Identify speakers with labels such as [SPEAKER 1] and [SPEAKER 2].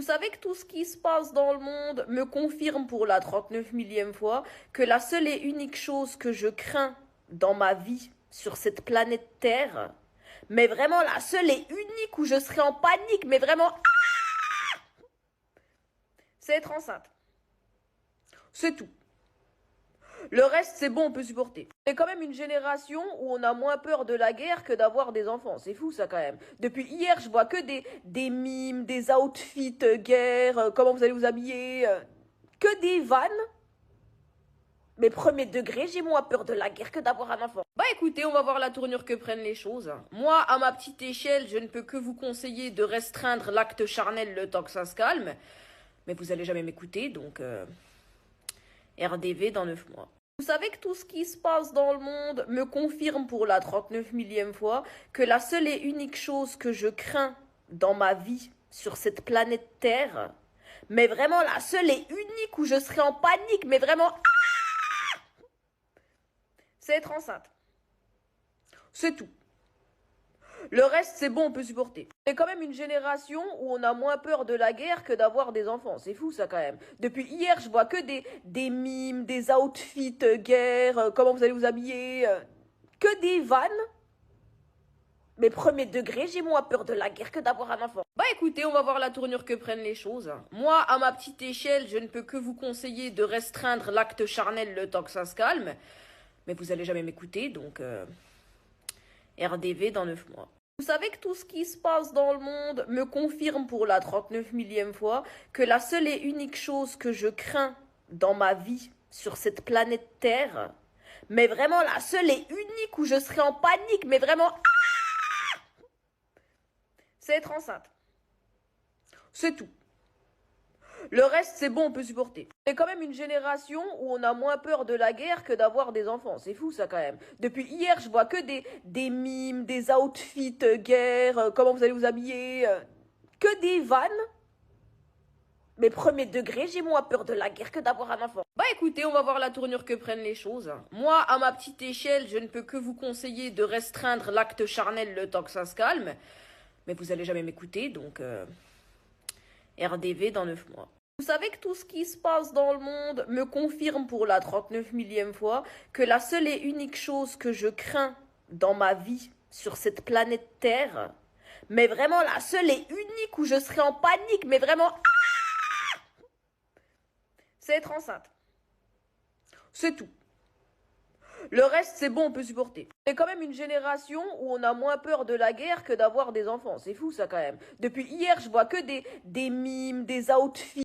[SPEAKER 1] Vous savez que tout ce qui se passe dans le monde me confirme pour la 39 millième fois que la seule et unique chose que je crains dans ma vie sur cette planète Terre, mais vraiment la seule et unique où je serai en panique, mais vraiment, c'est être enceinte. C'est tout. Le reste, c'est bon, on peut supporter. C'est quand même une génération où on a moins peur de la guerre que d'avoir des enfants. C'est fou, ça, quand même. Depuis hier, je vois que des mimes, des outfits guerre, comment vous allez vous habiller, que des vannes. Mais premier degré, j'ai moins peur de la guerre que d'avoir un enfant. Bah écoutez, on va voir la tournure que prennent les choses. Moi, à ma petite échelle, je ne peux que vous conseiller de restreindre l'acte charnel le temps que ça se calme. Mais vous allez jamais m'écouter, donc RDV dans 9 mois. Vous savez que tout ce qui se passe dans le monde me confirme pour la 39 millième fois que la seule et unique chose que je crains dans ma vie sur cette planète Terre, mais vraiment la seule et unique où je serai en panique, mais vraiment, c'est être enceinte. C'est tout. Le reste, c'est bon, on peut supporter. C'est quand même une génération où on a moins peur de la guerre que d'avoir des enfants. C'est fou, ça, quand même. Depuis hier, je vois que des mimes, des outfits guerre, comment vous allez vous habiller, que des vannes. Mais premier degré, j'ai moins peur de la guerre que d'avoir un enfant. Bah écoutez, on va voir la tournure que prennent les choses. Moi, à ma petite échelle, je ne peux que vous conseiller de restreindre l'acte charnel le temps que ça se calme. Mais vous allez jamais m'écouter, donc RDV dans 9 mois. Vous savez que tout ce qui se passe dans le monde me confirme pour la 39 millième fois que la seule et unique chose que je crains dans ma vie sur cette planète Terre, mais vraiment la seule et unique où je serai en panique, mais vraiment, c'est être enceinte. C'est tout. Le reste, c'est bon, on peut supporter. C'est quand même une génération où on a moins peur de la guerre que d'avoir des enfants. C'est fou, ça, quand même. Depuis hier, je vois que des mimes, des outfits guerre, comment vous allez vous habiller, que des vannes. Mais premier degré, j'ai moins peur de la guerre que d'avoir un enfant. Bah écoutez, on va voir la tournure que prennent les choses. Moi, à ma petite échelle, je ne peux que vous conseiller de restreindre l'acte charnel le temps que ça se calme. Mais vous allez jamais m'écouter, donc RDV dans 9 mois. Vous savez que tout ce qui se passe dans le monde me confirme pour la 39 millième fois que la seule et unique chose que je crains dans ma vie sur cette planète Terre, mais vraiment la seule et unique où je serai en panique, mais vraiment, c'est être enceinte. C'est tout. Le reste, c'est bon, on peut supporter. C'est quand même une génération où on a moins peur de la guerre que d'avoir des enfants. C'est fou, ça, quand même. Depuis hier, je vois que des mimes, des outfits.